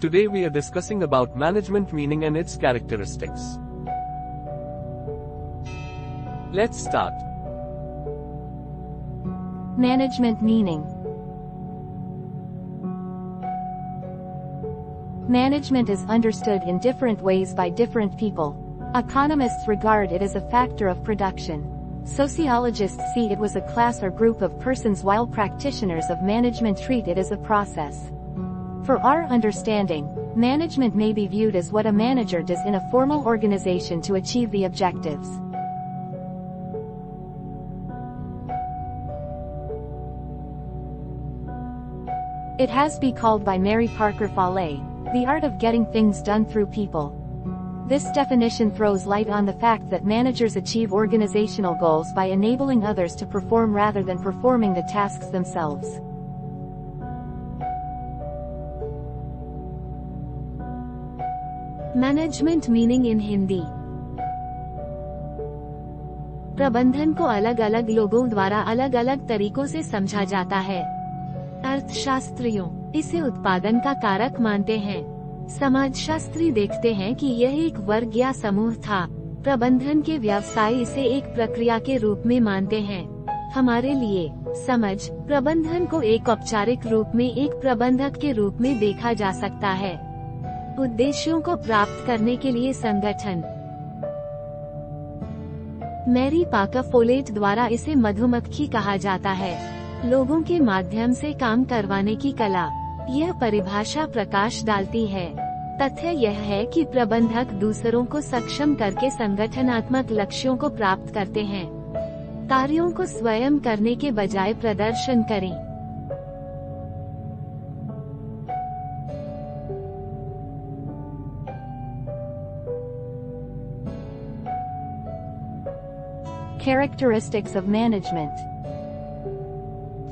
Today we are discussing about management meaning and its characteristics. Let's start. Management meaning. Management is understood in different ways by different people. Economists regard it as a factor of production. Sociologists see it as a class or group of persons, while practitioners of management treat it as a process. For our understanding, management may be viewed as what a manager does in a formal organization to achieve the objectives. It has been called by Mary Parker Follett, the art of getting things done through people. This definition throws light on the fact that managers achieve organizational goals by enabling others to perform rather than performing the tasks themselves. Management meaning in Hindi. प्रबंधन को अलग अलग लोगों द्वारा अलग अलग तरीकों से समझा जाता है। अर्थशास्त्रियों इसे उत्पादन का कारक मानते हैं। समाजशास्त्री देखते हैं कि यह एक वर्ग या समूह था। प्रबंधन के व्यवसाय इसे एक प्रक्रिया के रूप में मानते हैं। हमारे लिए समझ प्रबंधन को एक औपचारिक रूप में एक प्रबंधक के रूप में देखा जा सकता है। उद्देश्यों को प्राप्त करने के लिए संगठन। मैरी पाकर फोलेट द्वारा इसे मधुमक्खी कहा जाता है। लोगों के माध्यम से काम करवाने की कला। यह परिभाषा प्रकाश डालती है। तथ्य यह है कि प्रबंधक दूसरों को सक्षम करके संगठनात्मक लक्ष्यों को प्राप्त करते हैं। कार्यों को स्वयं करने के बजाय प्रदर्शन करें। Characteristics of management.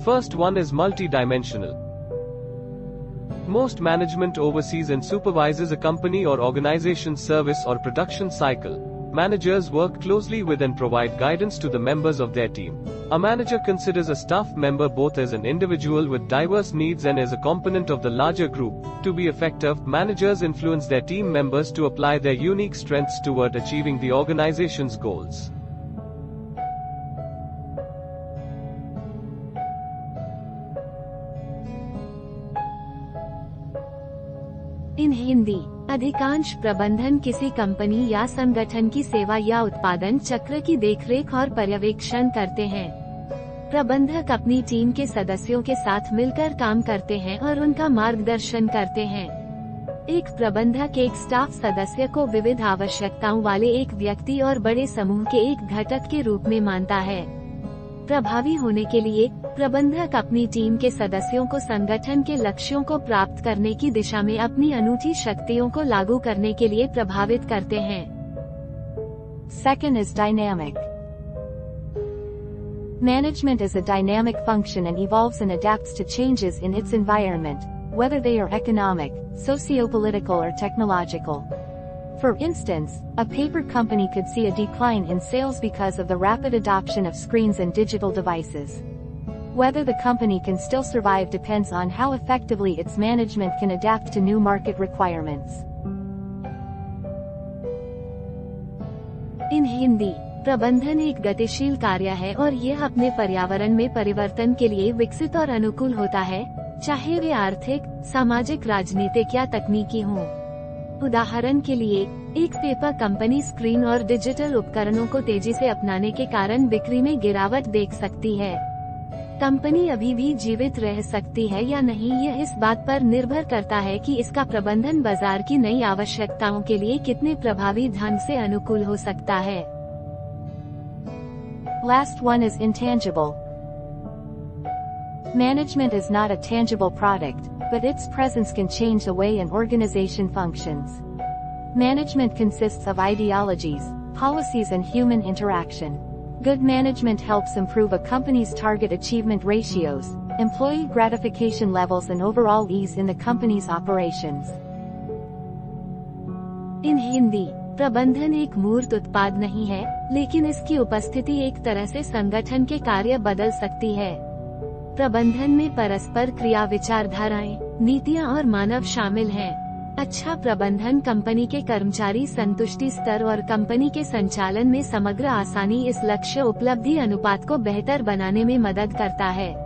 First one is multi-dimensional. Most management oversees and supervises a company or organization's service or production cycle. Managers work closely with and provide guidance to the members of their team. A manager considers a staff member both as an individual with diverse needs and as a component of the larger group. To be effective, managers influence their team members to apply their unique strengths toward achieving the organization's goals. इन हिंदी अधिकांश प्रबंधन किसी company या संगठन की सेवा या उत्पादन चक्र की देखरेख और पर्यवेक्षण करते हैं। प्रबंधक अपनी टीम के सदस्यों के साथ मिलकर काम करते हैं और उनका मार्गदर्शन करते हैं। एक प्रबंधक एक स्टाफ सदस्य को विविध आवश्यकताओं वाले एक व्यक्ति और बड़े समूह के एक घटक के रूप में मानता है। प्रभावी होने के लिए प्रबंधक अपनी टीम के सदस्यों को संगठन के लक्ष्यों को प्राप्त करने की दिशा में अपनी अनूठी शक्तियों को लागू करने के लिए प्रभावित करते हैं। Second is dynamic. Management is a dynamic function and evolves and adapts to changes in its environment, whether they are economic, socio-political or technological. For instance, a paper company could see a decline in sales because of the rapid adoption of screens and digital devices. Whether the company can still survive depends on how effectively its management can adapt to new market requirements. इन हिंदी प्रबंधन एक गतिशील कार्य है और यह अपने पर्यावरण में परिवर्तन के लिए विकसित और अनुकूल होता है, चाहे वे आर्थिक, सामाजिक, राजनीतिक या तकनीकी हों। उदाहरण के लिए, एक पेपर कंपनी स्क्रीन और डिजिटल उपकरणों को तेजी से अपनाने के कारण बिक्री में गिरावट देख सकती है। कंपनी अभी भी जीवित रह सकती है या नहीं, यह इस बात पर निर्भर करता है कि इसका प्रबंधन बाजार की नई आवश्यकताओं के लिए कितने प्रभावी ढंग से अनुकूल हो सकता है। Last one is intangible. Management is not a tangible product, but its presence can change the way an organization functions. Management consists of ideologies, policies and human interaction. Good management helps improve a company's target achievement ratios, employee gratification levels and overall ease in the company's operations. इन हिंदी प्रबंधन एक मूर्त उत्पाद नहीं है, लेकिन इसकी उपस्थिति एक तरह से संगठन के कार्य बदल सकती है। प्रबंधन में परस्पर क्रिया, विचारधाराएं, नीतियां और मानव शामिल हैं। अच्छा प्रबंधन कंपनी के कर्मचारी संतुष्टि स्तर और कंपनी के संचालन में समग्र आसानी इस लक्ष्य उपलब्धि अनुपात को बेहतर बनाने में मदद करता है।